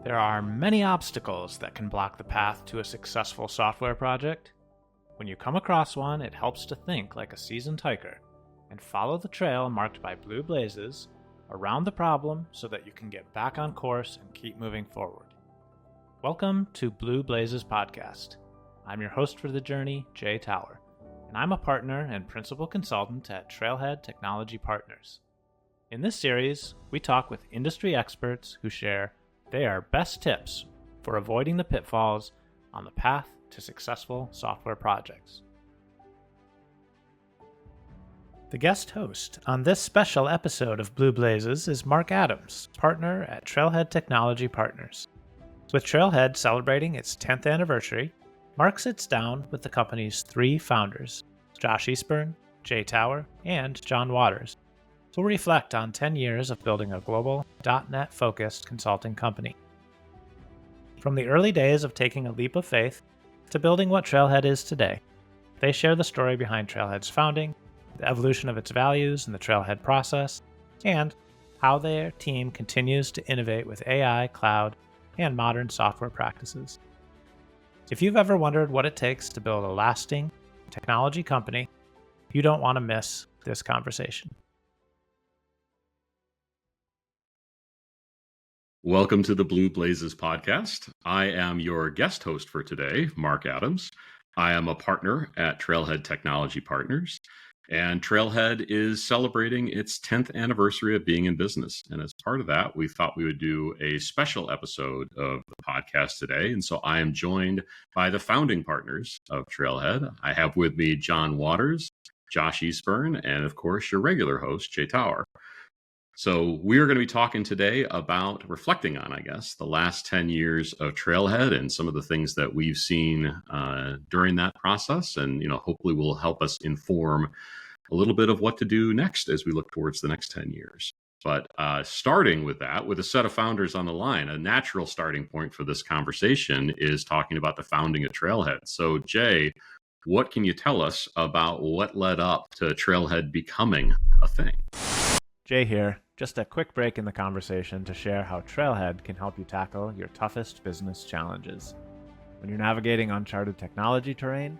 There are many obstacles that can block the path to a successful software project. When you come across one, it helps to think like a seasoned hiker and follow the trail marked by blue blazes around the problem so that you can get back on course and keep moving forward. Welcome to Blue Blazes Podcast. I'm your host for the journey, Jay Tower, and I'm a partner and principal consultant at Trailhead Technology Partners. In this series, we talk with industry experts who share their best tips for avoiding the pitfalls on the path to successful software projects. The guest host on this special episode of Blue Blazes is Mark Adams, partner at Trailhead Technology Partners. With Trailhead celebrating its 10th anniversary, Mark sits down with the company's three founders, Josh Eastburn, Jay Tower, and John Waters, to reflect on 10 years of building a global .NET-focused consulting company. From the early days of taking a leap of faith to building what Trailhead is today, they share the story behind Trailhead's founding, the evolution of its values and the Trailhead process, and how their team continues to innovate with AI, cloud, and modern software practices. If you've ever wondered what it takes to build a lasting technology company, you don't want to miss this conversation. Welcome to the Blue Blazes podcast. I am your guest host for today, Mark Adams. I am a partner at Trailhead Technology Partners, and Trailhead is celebrating its 10th anniversary of being in business. And as part of that, we thought we would do a special episode of the podcast today. And so I am joined by the founding partners of Trailhead. I have with me John Waters, Josh Eastburn, and of course, your regular host, Jay Tower. So we're going to be talking today about reflecting on, the last 10 years of Trailhead and some of the things that we've seen during that process. And, hopefully will help us inform a little bit of what to do next as we look towards the next 10 years. But starting with that, with a set of founders on the line, a natural starting point for this conversation is talking about the founding of Trailhead. So Jay, what can you tell us about what led up to Trailhead becoming a thing? Jay here. Just a quick break in the conversation to share how Trailhead can help you tackle your toughest business challenges. When you're navigating uncharted technology terrain,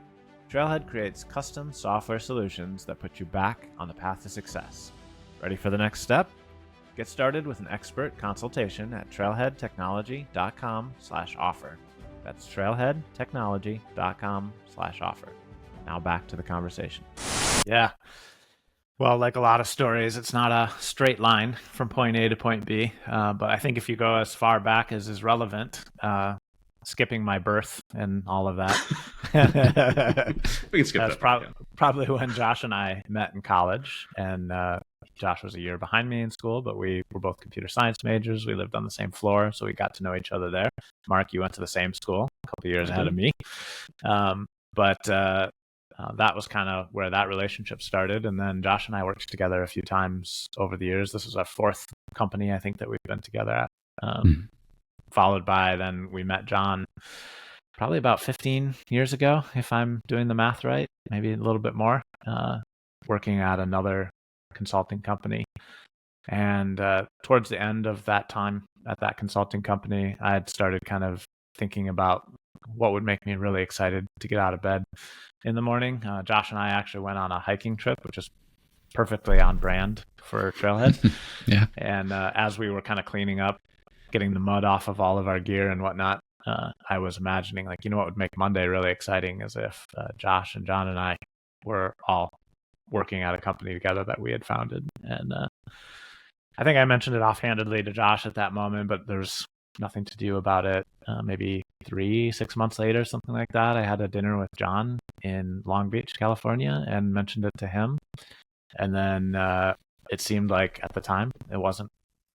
Trailhead creates custom software solutions that put you back on the path to success. Ready for the next step? Get started with an expert consultation at trailheadtechnology.com/offer. That's trailheadtechnology.com/offer. Now back to the conversation. Yeah. Well, like a lot of stories, it's not a straight line from point A to point B. But I think if you go as far back as is relevant, skipping my birth and all of that, we can skip that's that. Probably when Josh and I met in college. And Josh was a year behind me in school, but we were both computer science majors. We lived on the same floor, so we got to know each other there. Mark, you went to the same school, a couple of years ahead of me. That was kind of where that relationship started. And then Josh and I worked together a few times over the years. This was our fourth company, I think, that we've been together at. Followed by then we met John probably about 15 years ago, if I'm doing the math right, maybe a little bit more, working at another consulting company. And towards the end of that time at that consulting company, I had started kind of thinking about what would make me really excited to get out of bed in the morning. Josh and I actually went on a hiking trip, which is perfectly on brand for Trailhead. Yeah. And as we were kind of cleaning up, getting the mud off of all of our gear and whatnot, I was imagining, what would make Monday really exciting is if Josh and John and I were all working at a company together that we had founded. And I think I mentioned it offhandedly to Josh at that moment, but there's nothing to do about it. Maybe 6 months later, something like that, I had a dinner with John in Long Beach, California, and mentioned it to him. And then it seemed like at the time it wasn't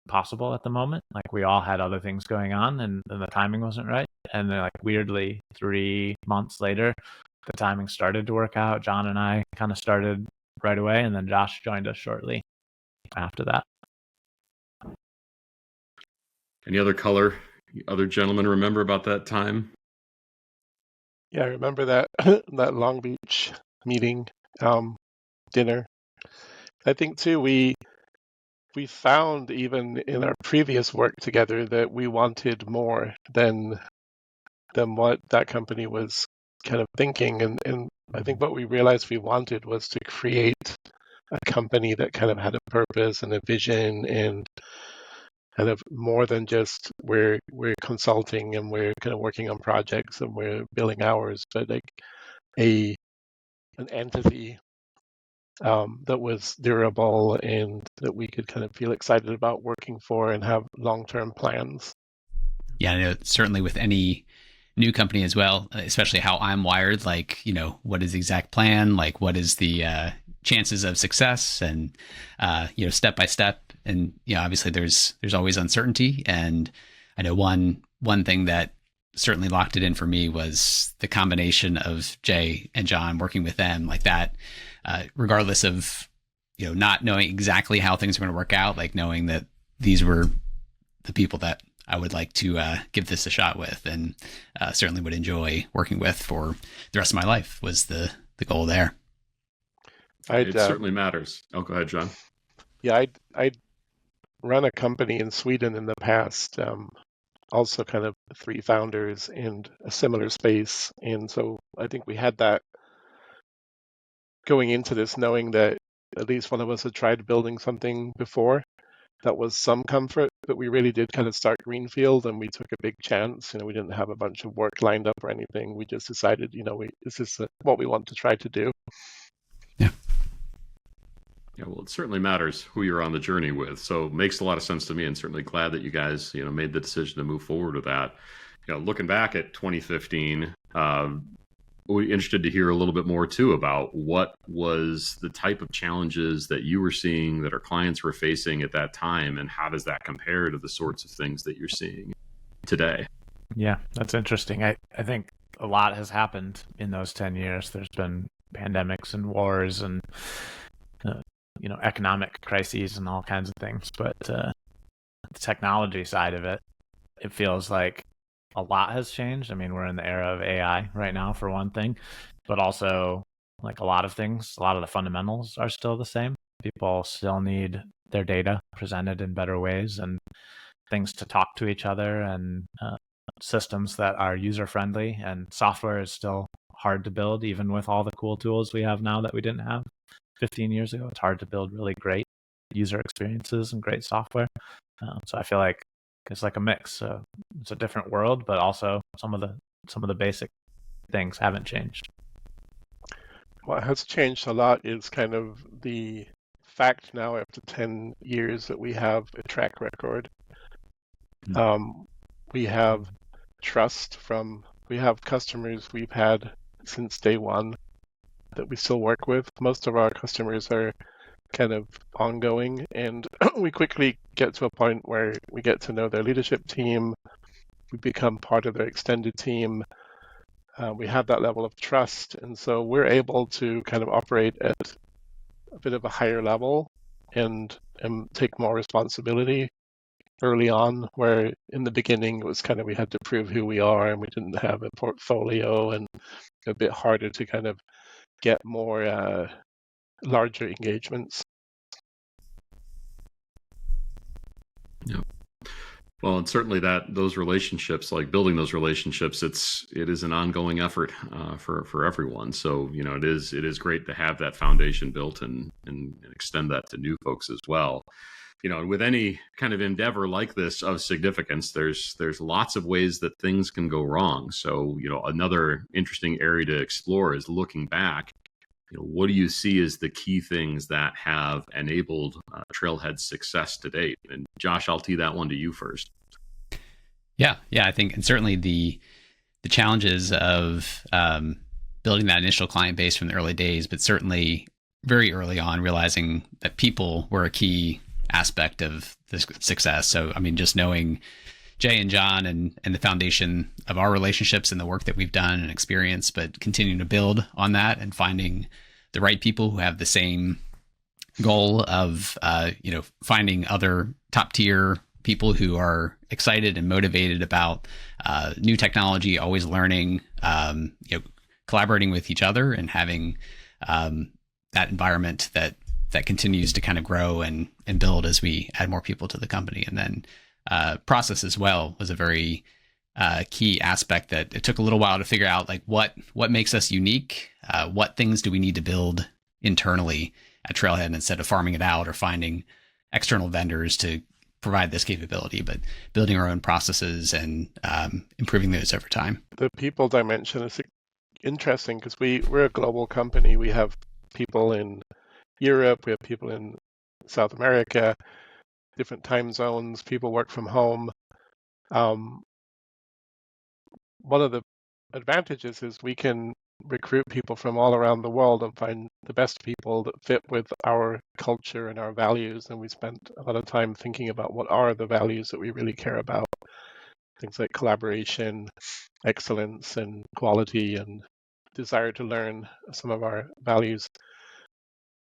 possible at the moment. Like we all had other things going on and the timing wasn't right. And then weirdly, 3 months later, the timing started to work out. John and I kind of started right away, and then Josh joined us shortly after that. Any other gentlemen remember about that time? Yeah, I remember that that Long Beach meeting, dinner. I think too, we we found even in our previous work together that we wanted more than what that company was kind of thinking. And I think what we realized we wanted was to create a company that kind of had a purpose and a vision and kind of more than just we're consulting and we're kind of working on projects and we're billing hours, but like an entity that was durable and that we could kind of feel excited about working for and have long-term plans. Yeah, I know certainly with any new company as well, especially how I'm wired, like, what is the exact plan? Like, what is the chances of success and, step by step. And, obviously there's always uncertainty. And I know one thing that certainly locked it in for me was the combination of Jay and John, working with them like that, regardless of, not knowing exactly how things are going to work out, like knowing that these were the people that I would like to give this a shot with, and certainly would enjoy working with for the rest of my life was the goal there. It certainly matters. Oh, go ahead, John. Yeah, I'd run a company in Sweden in the past, also kind of 3 founders and a similar space. And so I think we had that going into this, knowing that at least one of us had tried building something before. That was some comfort, but we really did kind of start greenfield, and we took a big chance. We didn't have a bunch of work lined up or anything. We just decided, this is what we want to try to do. Yeah. Yeah, well, it certainly matters who you're on the journey with. So it makes a lot of sense to me, and certainly glad that you guys, made the decision to move forward with that. Looking back at 2015, we're interested to hear a little bit more too about what was the type of challenges that you were seeing that our clients were facing at that time, and how does that compare to the sorts of things that you're seeing today? Yeah, that's interesting. I think a lot has happened in those 10 years. There's been pandemics and wars and economic crises and all kinds of things. But the technology side of it, it feels like a lot has changed. I mean, we're in the era of AI right now, for one thing, but also like a lot of things, a lot of the fundamentals are still the same. People still need their data presented in better ways and things to talk to each other, and systems that are user-friendly, and software is still hard to build, even with all the cool tools we have now that we didn't have 15 years ago. It's hard to build really great user experiences and great software. So I feel like it's like a mix. It's a different world, but also some of the basic things haven't changed. What has changed a lot is kind of the fact now, after 10 years, that we have a track record. We have trust we have customers we've had since day one that we still work with. Most of our customers are kind of ongoing, and we quickly get to a point where we get to know their leadership team. We become part of their extended team. We have that level of trust, and so we're able to kind of operate at a bit of a higher level and take more responsibility early on, where in the beginning it was kind of we had to prove who we are, and we didn't have a portfolio, and a bit harder to kind of get more larger engagements. Yeah. Well, and certainly those relationships, like building those relationships, it is an ongoing effort for everyone. So it is great to have that foundation built and extend that to new folks as well. With any kind of endeavor like this of significance, there's lots of ways that things can go wrong. So another interesting area to explore is looking back. What do you see as the key things that have enabled Trailhead's success to date? And Josh, I'll tee that one to you first. Yeah, I think, and certainly the challenges of building that initial client base from the early days, but certainly very early on realizing that people were a key aspect of this success. So, I mean, just knowing Jay and John and the foundation of our relationships and the work that we've done and experience, but continuing to build on that and finding the right people who have the same goal of, finding other top tier people who are excited and motivated about new technology, always learning, collaborating with each other and having that environment that that continues to kind of grow and build as we add more people to the company. And then process as well was a very key aspect that it took a little while to figure out, like what makes us unique, what things do we need to build internally at Trailhead instead of farming it out or finding external vendors to provide this capability, but building our own processes and improving those over time. The people dimension is interesting because we're a global company. We have people in Europe, we have people in South America, different time zones, people work from home. One of the advantages is we can recruit people from all around the world and find the best people that fit with our culture and our values. And we spent a lot of time thinking about what are the values that we really care about. Things like collaboration, excellence, and quality, and desire to learn, some of our values.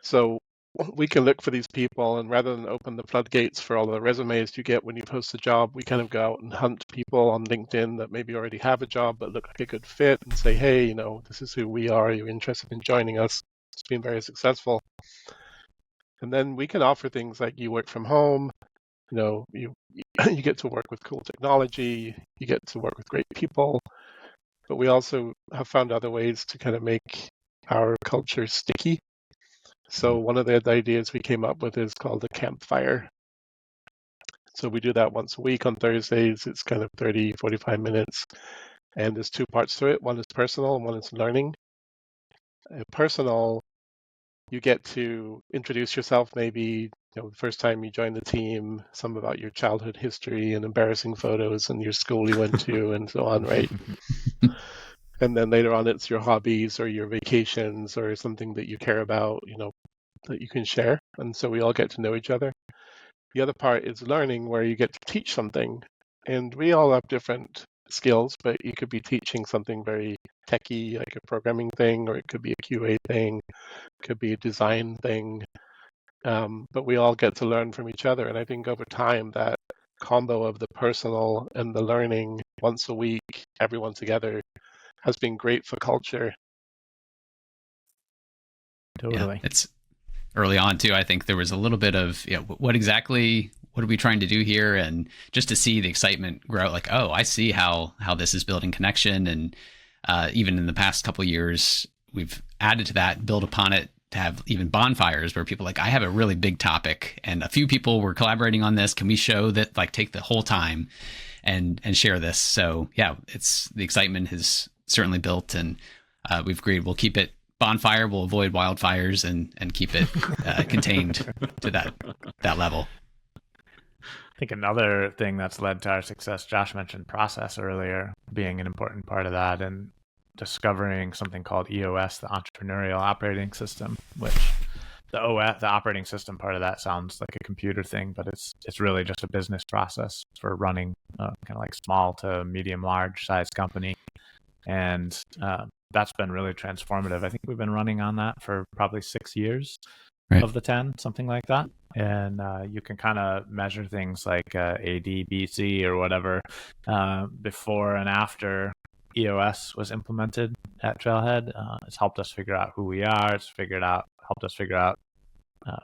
So we can look for these people, and rather than open the floodgates for all the resumes you get when you post a job, we kind of go out and hunt people on LinkedIn that maybe already have a job but look like a good fit and say, hey, this is who we are. You're interested in joining us. It's been very successful. And then we can offer things like you work from home. You you get to work with cool technology. You get to work with great people. But we also have found other ways to kind of make our culture sticky. So one of the ideas we came up with is called a campfire. So we do that once a week on Thursdays. It's kind of 30, 45 minutes. And there's two parts to it. One is personal and one is learning. Personal, you get to introduce yourself maybe, the first time you join the team, some about your childhood history and embarrassing photos and your school you went to and so on, right? And then later on, it's your hobbies or your vacations or something that you care about, that you can share. And so we all get to know each other. The other part is learning, where you get to teach something. And we all have different skills, but you could be teaching something very techy, like a programming thing, or it could be a QA thing, it could be a design thing. But we all get to learn from each other. And I think over time, that combo of the personal and the learning once a week, everyone together, has been great for culture. Totally. Yeah, it's early on too. I think there was a little bit of, what are we trying to do here? And just to see the excitement grow, like, oh, I see how this is building connection. And even in the past couple of years, we've added to that, build upon it, to have even bonfires where people I have a really big topic and a few people were collaborating on this. Can we show that, take the whole time and share this? So yeah, it's the excitement has certainly built, and we've agreed we'll keep it bonfire. We'll avoid wildfires and keep it contained to that level. I think another thing that's led to our success, Josh mentioned process earlier being an important part of that, and discovering something called EOS, the Entrepreneurial Operating System, which the operating system part of that sounds like a computer thing, but it's really just a business process for running kind of like small to medium large size company. And that's been really transformative. I think we've been running on that for probably 6 years of the 10, something like that. And you can kind of measure things like ADBC or whatever before and after EOS was implemented at Trailhead. It's helped us figure out who we are. Helped us figure out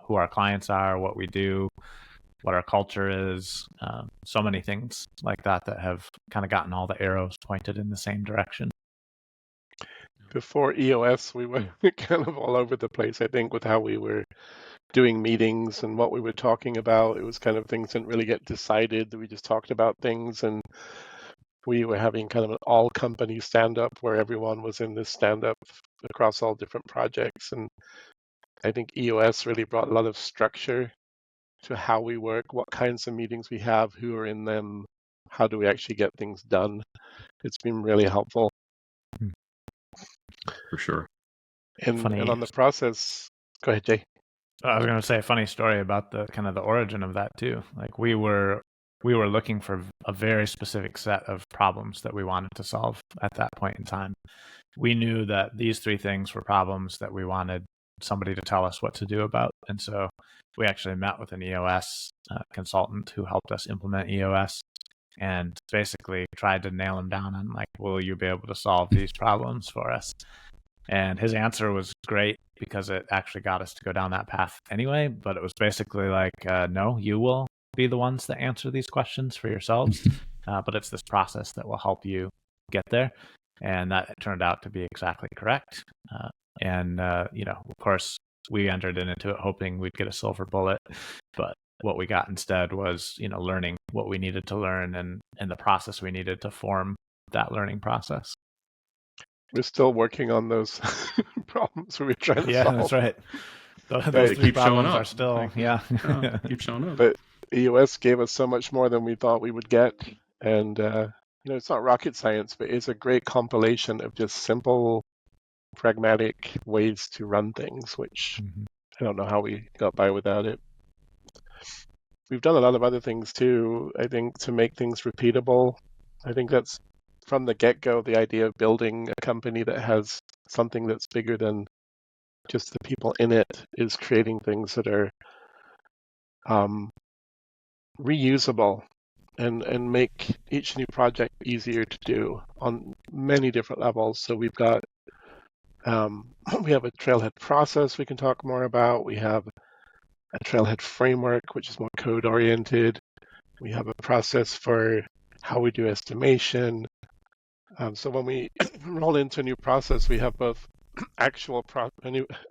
who our clients are, what we do, what our culture is. So many things like that have kind of gotten all the arrows pointed in the same direction. Before EOS, we were kind of all over the place, I think, with how we were doing meetings and what we were talking about. It was kind of things didn't really get decided. We just talked about things, and we were having kind of an all-company stand-up where everyone was in this stand-up across all different projects. And I think EOS really brought a lot of structure to how we work, what kinds of meetings we have, who are in them, how do we actually get things done. It's been really helpful. For sure. And on the process, go ahead, Jay. I was going to say a funny story about the kind of the origin of that too. Like we were looking for a very specific set of problems that we wanted to solve at that point in time. We knew that these 3 things were problems that we wanted somebody to tell us what to do about. And so we actually met with an EOS consultant who helped us implement EOS and basically tried to nail him down on will you be able to solve these problems for us? And his answer was great because it actually got us to go down that path anyway. But it was basically like, no, you will be the ones that answer these questions for yourselves. But it's this process that will help you get there. And that turned out to be exactly correct. Of course, we entered into it hoping we'd get a silver bullet. But what we got instead was, learning what we needed to learn and the process we needed to form that learning process. We're still working on those problems we were trying to solve. Yeah, that's right. Those They three keep showing problems up. are still, Keep showing up. But EOS gave us so much more than we thought we would get. And, it's not rocket science, but it's a great compilation of just simple, pragmatic ways to run things, which I don't know how we got by without it. We've done a lot of other things too, I think, to make things repeatable. I think that's from the get-go, the idea of building a company that has something that's bigger than just the people in it is creating things that are reusable and make each new project easier to do on many different levels. So we've got we have a Trailhead process we can talk more about. We have a Trailhead framework, which is more code-oriented. We have a process for how we do estimation. So when we roll into a new process, we have both a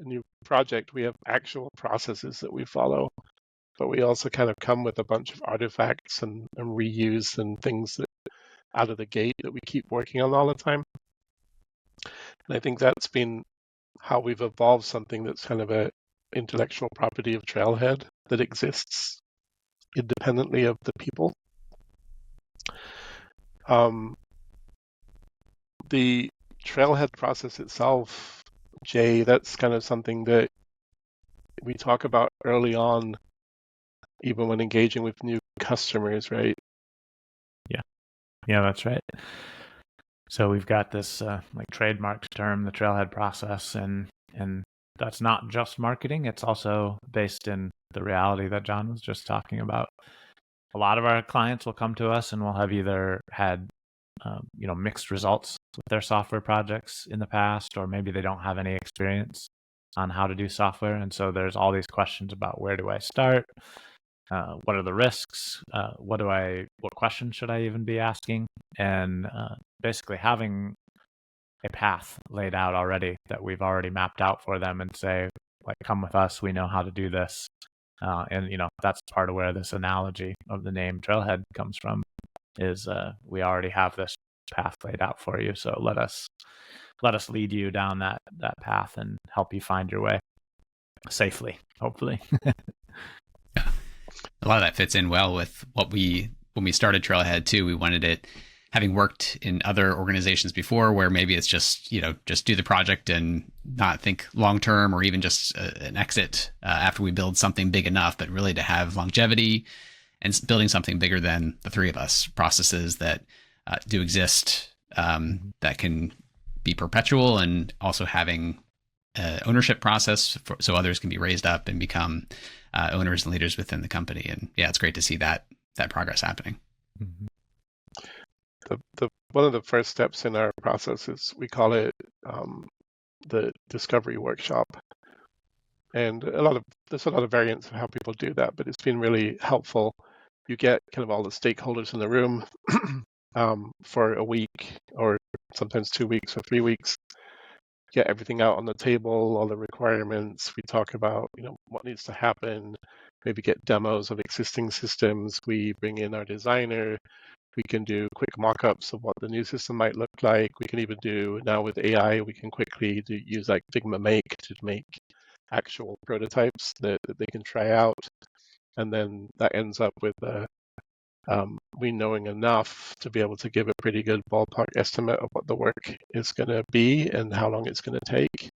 new project. We have actual processes that we follow, but we also kind of come with a bunch of artifacts and reuse and things that out of the gate that we keep working on all the time. And I think that's been how we've evolved something that's kind of a intellectual property of Trailhead that exists independently of the people. The Trailhead process itself, Jay, that's kind of something that we talk about early on, even when engaging with new customers, right? Yeah, that's right. So we've got this trademarked term, the Trailhead process, and that's not just marketing. It's also based in the reality that John was just talking about. A lot of our clients will come to us and will have either had mixed results with their software projects in the past, or maybe they don't have any experience on how to do software. And so there's all these questions about where do I start? What are the risks? What questions should I even be asking? And basically having a path laid out already that we've already mapped out for them and say, like, come with us, we know how to do this. And that's part of where this analogy of the name Trailhead comes from, is we already have this path laid out for you. So let us lead you down that path and help you find your way safely, hopefully. A lot of that fits in well with when we started Trailhead too. We wanted it, having worked in other organizations before, where maybe it's just do the project and not think long term, or even just an exit after we build something big enough, but really to have longevity and building something bigger than the three of us. Processes that do exist, that can be perpetual, and also having ownership process so others can be raised up and become owners and leaders within the company. And yeah, it's great to see that progress happening. The one of the first steps in our process is, we call it the discovery workshop. And there's a lot of variants of how people do that, but it's been really helpful. You get kind of all the stakeholders in the room for a week, or sometimes 2 weeks or 3 weeks. Get everything out on the table, all the requirements. We talk about what needs to happen, maybe get demos of existing systems. We bring in our designer. We can do quick mock-ups of what the new system might look like. We can even do, now with AI, we can quickly use like Figma Make to make actual prototypes that they can try out. And then that ends up with we knowing enough to be able to give a pretty good ballpark estimate of what the work is going to be and how long it's going to take.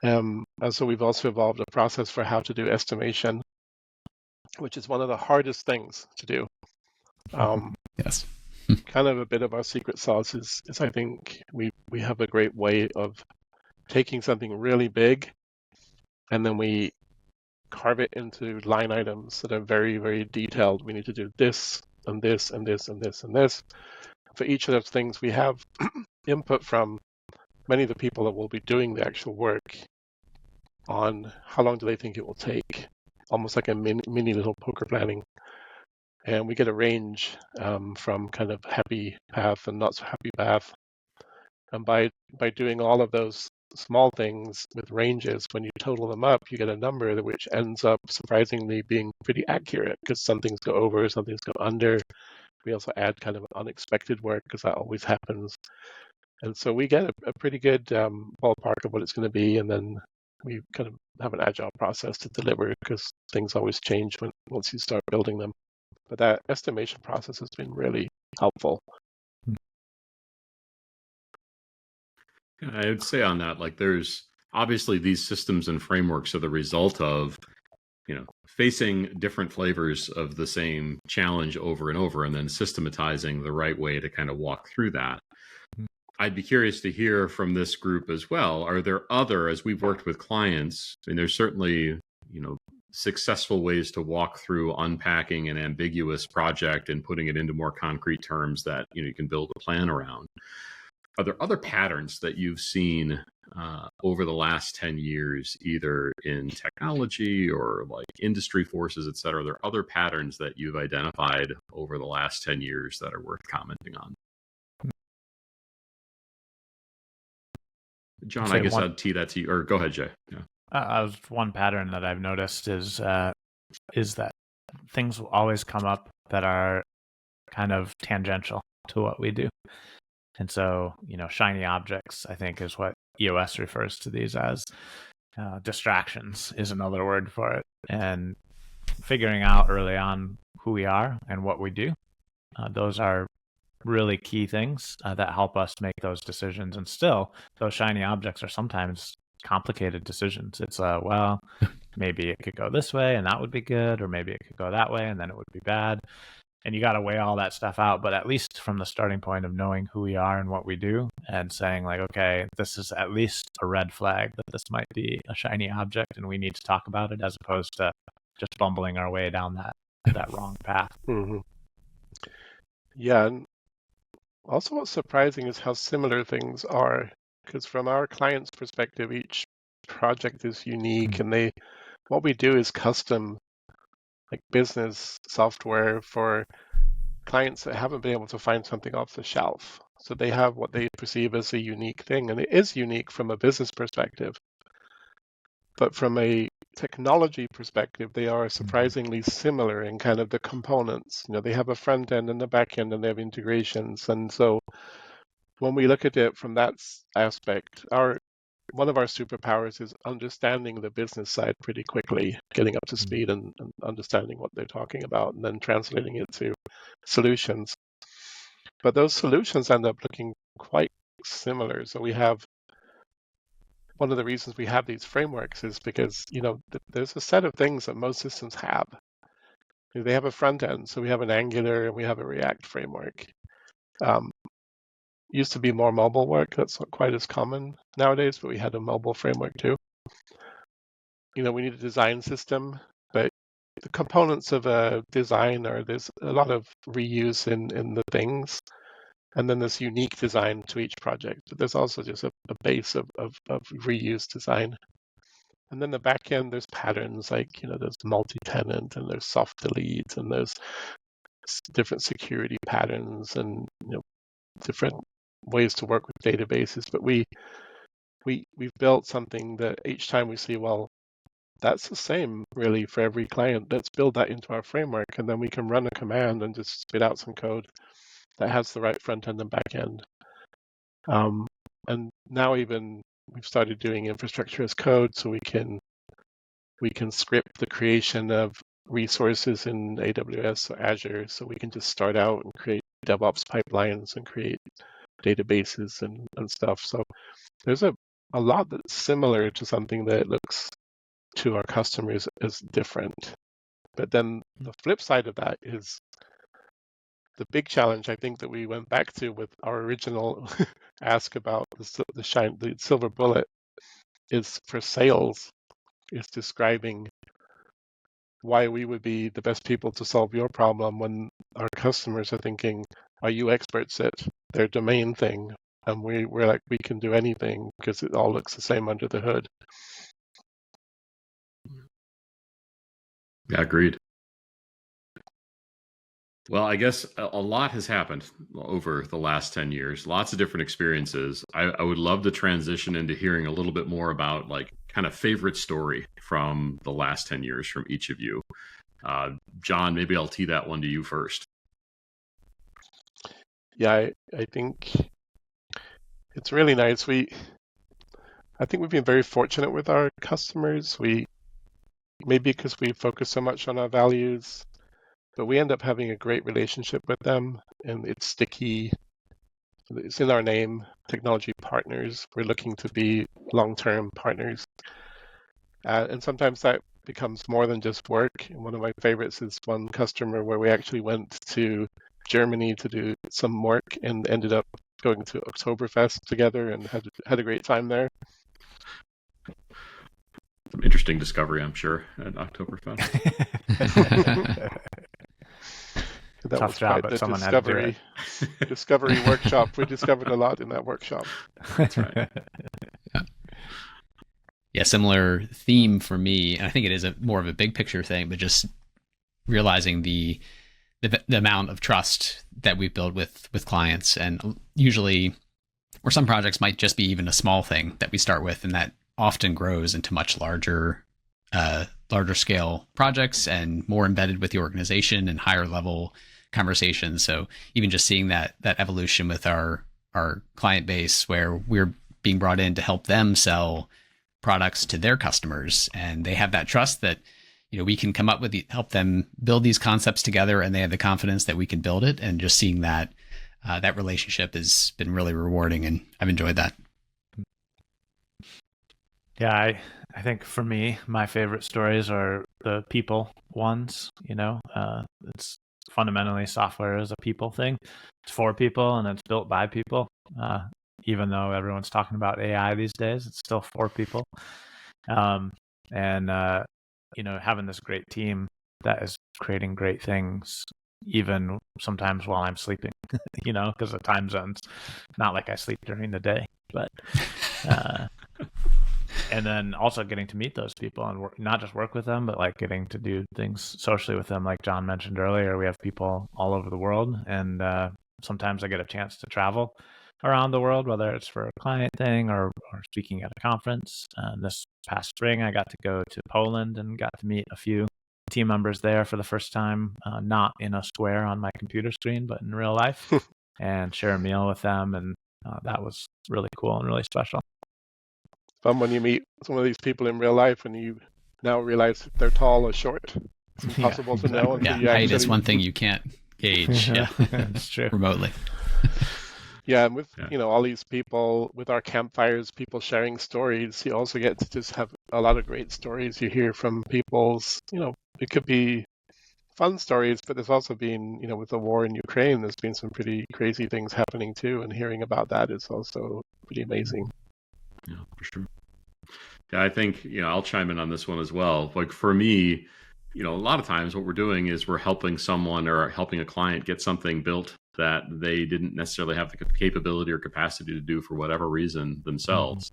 And so we've also evolved a process for how to do estimation, which is one of the hardest things to do. Yes. Kind of a bit of our secret sauce is I think we have a great way of taking something really big, and then we carve it into line items that are very, very detailed. We need to do this and this and this and this and this. For each of those things, we have input from many of the people that will be doing the actual work on how long do they think it will take, almost like a mini little poker planning. And we get a range from kind of happy path and not so happy path. And by doing all of those small things with ranges, when you total them up, you get a number which ends up surprisingly being pretty accurate, because some things go over, some things go under. We also add kind of unexpected work, because that always happens. And so we get a pretty good ballpark of what it's going to be, and then we kind of have an agile process to deliver, because things always change once you start building them. But that estimation process has been really helpful. I would say on that, like, there's obviously these systems and frameworks are the result of, facing different flavors of the same challenge over and over, and then systematizing the right way to kind of walk through that. I'd be curious to hear from this group as well. Are there other, as we've worked with clients, and there's certainly, successful ways to walk through unpacking an ambiguous project and putting it into more concrete terms that, you can build a plan around. Are there other patterns that you've seen over the last 10 years, either in technology or like industry forces, et cetera? Are there other patterns that you've identified over the last 10 years that are worth commenting on? John, I guess I'd tee that to you, or go ahead, Jay. Yeah. One pattern that I've noticed is that things will always come up that are kind of tangential to what we do. And so, shiny objects, I think, is what EOS refers to these as. Distractions is another word for it. And figuring out early on who we are and what we do, those are really key things that help us make those decisions. And still, those shiny objects are sometimes complicated decisions. It's, maybe it could go this way and that would be good, or maybe it could go that way and then it would be bad. And you got to weigh all that stuff out. But at least from the starting point of knowing who we are and what we do, and saying like, okay, this is at least a red flag that this might be a shiny object and we need to talk about it, as opposed to just bumbling our way down that wrong path. Mm-hmm. Yeah, and also what's surprising is how similar things are, because from our client's perspective, each project is unique, and what we do is custom, like business software for clients that haven't been able to find something off the shelf. So they have what they perceive as a unique thing, and it is unique from a business perspective. But from a technology perspective, they are surprisingly similar in kind of the components. They have a front end and a back end, and they have integrations. And so when we look at it from that aspect, one of our superpowers is understanding the business side pretty quickly, getting up to speed and understanding what they're talking about, and then translating it to solutions. But those solutions end up looking quite similar. So we have, one of the reasons we have these frameworks is because, there's a set of things that most systems have. They have a front end, so we have an Angular and we have a React framework. Used to be more mobile work. That's not quite as common nowadays, but we had a mobile framework too. We need a design system, but the components of a design there's a lot of reuse in the things, and then there's unique design to each project. But there's also just a base of reuse design. And then the back end, there's patterns like, there's multi-tenant and there's soft delete and there's different security patterns and, different ways to work with databases. But we've built something that each time we see, well, that's the same really for every client. Let's build that into our framework, and then we can run a command and just spit out some code that has the right front end and back end. And now even we've started doing infrastructure as code, so we can script the creation of resources in AWS or Azure. So we can just start out and create DevOps pipelines and create databases and stuff. So there's a lot that's similar to something that looks to our customers as different. But then the flip side of that is the big challenge, I think, that we went back to with our original ask about the silver bullet is for sales, is describing why we would be the best people to solve your problem when our customers are thinking, are you experts at their domain thing? and we're like, we can do anything because it all looks the same under the hood. Yeah, agreed. Well, I guess a lot has happened over the last 10 years, lots of different experiences. I would love to transition into hearing a little bit more about like kind of favorite story from the last 10 years from each of you. John, maybe I'll tee that one to you first. Yeah, I think it's really nice. I think we've been very fortunate with our customers. Maybe because we focus so much on our values, but we end up having a great relationship with them, and it's sticky. It's in our name, technology partners. We're looking to be long-term partners. And sometimes that becomes more than just work. And one of my favorites is one customer where we actually went to Germany to do some work and ended up going to Oktoberfest together and had a great time there. Some interesting discovery, I'm sure, at Oktoberfest. That Tough was job, quite but the someone had to do discovery workshop. We discovered a lot in that workshop. That's right. Yeah, similar theme for me. And I think it is more of a big picture thing, but just realizing the amount of trust that we build with clients, and usually, or some projects might just be even a small thing that we start with, and that often grows into much larger scale projects and more embedded with the organization and higher level conversations. So even just seeing that evolution with our client base, where we're being brought in to help them sell products to their customers, and they have that trust that we can come up with help them build these concepts together, and they have the confidence that we can build it. And just seeing that relationship has been really rewarding, and I've enjoyed that. Yeah, I think for me, my favorite stories are the people ones. It's fundamentally software is a people thing. It's for people and it's built by people. Even though everyone's talking about AI these days, it's still for people. Having this great team that is creating great things, even sometimes while I'm sleeping, because of time zones. Not like I sleep during the day, but and then also getting to meet those people and not just work with them, but like getting to do things socially with them. Like John mentioned earlier, we have people all over the world, and sometimes I get a chance to travel around the world, whether it's for a client thing or speaking at a conference. This past spring, I got to go to Poland and got to meet a few team members there for the first time, not in a square on my computer screen, but in real life, and share a meal with them. And that was really cool and really special. Fun when you meet some of these people in real life and you now realize if they're tall or short. It's impossible to know until you actually... height is one thing you can't gauge. Yeah, that's true. Remotely. Yeah, and with all these people, with our campfires, people sharing stories, you also get to just have a lot of great stories you hear from people's, it could be fun stories, but there's also been, with the war in Ukraine, there's been some pretty crazy things happening too, and hearing about that is also pretty amazing. Yeah, for sure. Yeah, I think, I'll chime in on this one as well. Like for me, a lot of times what we're doing is we're helping someone or helping a client get something built that they didn't necessarily have the capability or capacity to do for whatever reason themselves.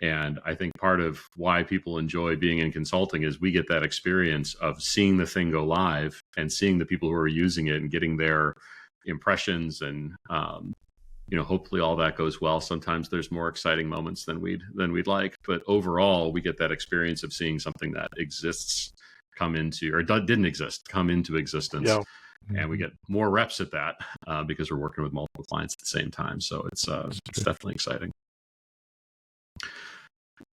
And I think part of why people enjoy being in consulting is we get that experience of seeing the thing go live and seeing the people who are using it and getting their impressions, and hopefully all that goes well. Sometimes there's more exciting moments than we'd like, but overall we get that experience of seeing something that exists come into existence. Yeah. And we get more reps at that because we're working with multiple clients at the same time. So it's definitely exciting.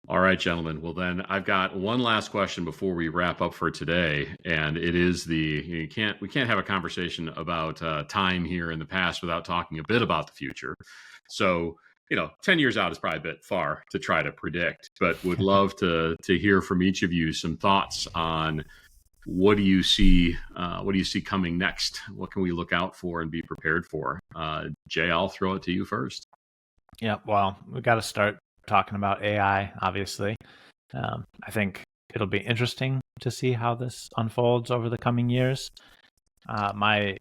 All right, gentlemen. Well, then I've got one last question before we wrap up for today, and it is we can't have a conversation about time here in the past without talking a bit about the future. So 10 years out is probably a bit far to try to predict, but would love to hear from each of you some thoughts on what do you see coming next? What can we look out for and be prepared for? Jay, I'll throw it to you first. Yeah, well, we got to start talking about AI, obviously. I think it'll be interesting to see how this unfolds over the coming years. My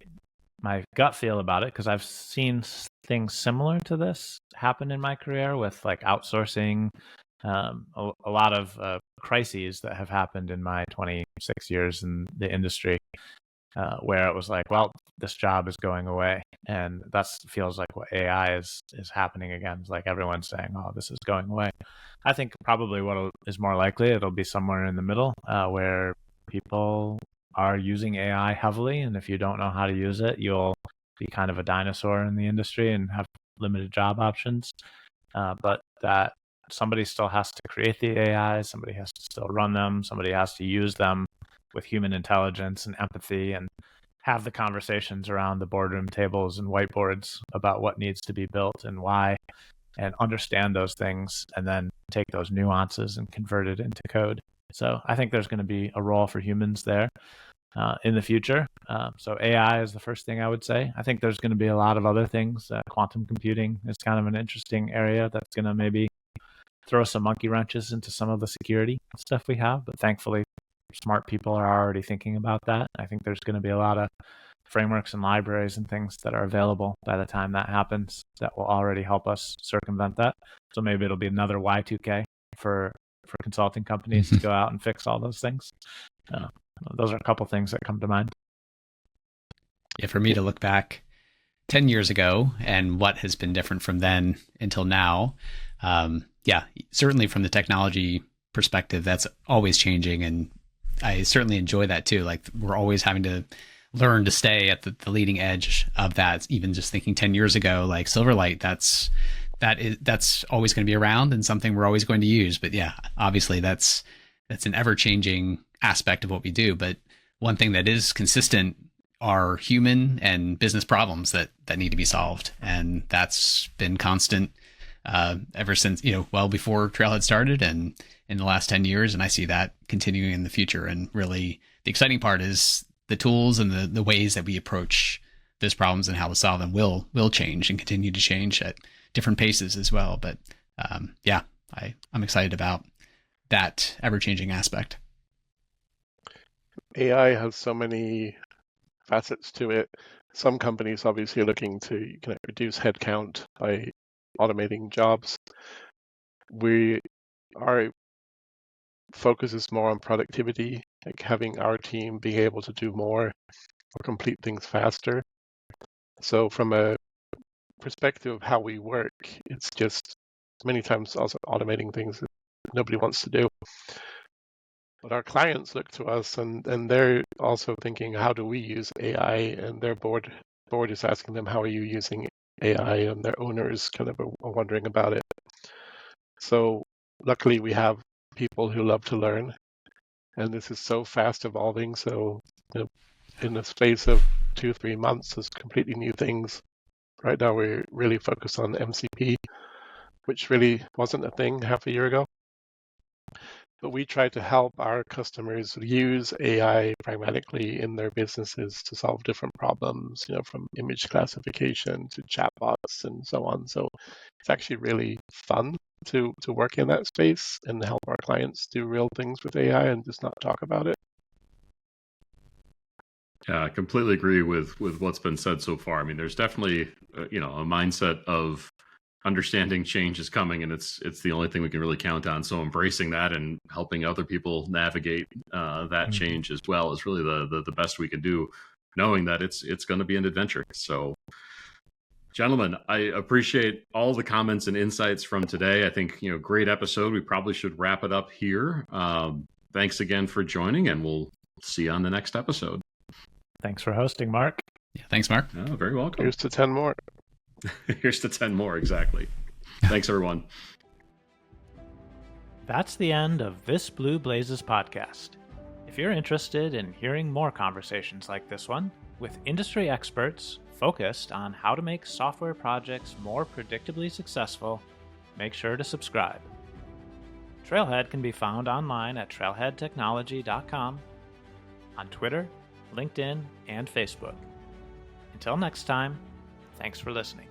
my gut feel about it, because I've seen things similar to this happen in my career with like outsourcing, a lot of crises that have happened in my 26 years in the industry, where it was like, well, this job is going away, and that feels like what AI is happening again. It's like everyone's saying, oh, this is going away. I think probably what is more likely, it'll be somewhere in the middle, where people are using AI heavily, and if you don't know how to use it, you'll be kind of a dinosaur in the industry and have limited job options. But that somebody still has to create the AI, somebody has to still run them, somebody has to use them with human intelligence and empathy, and have the conversations around the boardroom tables and whiteboards about what needs to be built and why, and understand those things, and then take those nuances and convert it into code. So I think there's going to be a role for humans there in the future. So AI is the first thing I would say. I think there's going to be a lot of other things. Quantum computing is kind of an interesting area that's going to maybe throw some monkey wrenches into some of the security stuff we have, but thankfully smart people are already thinking about that. I think there's going to be a lot of frameworks and libraries and things that are available by the time that happens that will already help us circumvent that. So maybe it'll be another Y2K for consulting companies to go out and fix all those things. Those are a couple things that come to mind. Yeah, for me to look back 10 years ago and what has been different from then until now, yeah, certainly from the technology perspective, that's always changing. And I certainly enjoy that too. Like we're always having to learn to stay at the leading edge of that. Even just thinking 10 years ago, like Silverlight, that's always going to be around and something we're always going to use. But yeah, obviously that's an ever-changing aspect of what we do. But one thing that is consistent are human and business problems that need to be solved. And that's been constant ever since, well before Trailhead started and in the last 10 years. And I see that continuing in the future. And really the exciting part is the tools and the ways that we approach those problems and how to solve them will change and continue to change at different paces as well. But yeah, I'm excited about that ever-changing aspect. AI has so many facets to it. Some companies obviously are looking to reduce headcount by automating jobs. Our focus is more on productivity, like having our team being able to do more or complete things faster. So from a perspective of how we work, it's just many times also automating things that nobody wants to do. But our clients look to us and they're also thinking, how do we use AI? And their board is asking them, how are you using AI? And their owners kind of are wondering about it. So luckily we have people who love to learn, and this is so fast evolving. So in the space of 2-3 months, there's completely new things. Right now we're really focused on MCP, which really wasn't a thing half a year ago. But we try to help our customers use AI pragmatically in their businesses to solve different problems, from image classification to chatbots and so on. So it's actually really fun to work in that space and help our clients do real things with AI and just not talk about it. Yeah, I completely agree with what's been said so far. I mean, there's definitely a mindset of understanding change is coming, and it's the only thing we can really count on. So embracing that and helping other people navigate that change as well is really the best we can do, knowing that it's going to be an adventure. So, gentlemen, I appreciate all the comments and insights from today. I think great episode. We probably should wrap it up here. Thanks again for joining, and we'll see you on the next episode. Thanks for hosting, Mark. Yeah, thanks, Mark. Oh, very welcome. Here's to 10 more. Here's to 10 more, exactly. Thanks, everyone. That's the end of this Blue Blazes podcast. If you're interested in hearing more conversations like this one, with industry experts focused on how to make software projects more predictably successful, make sure to subscribe. Trailhead can be found online at trailheadtechnology.com, on Twitter, LinkedIn, and Facebook. Until next time, thanks for listening.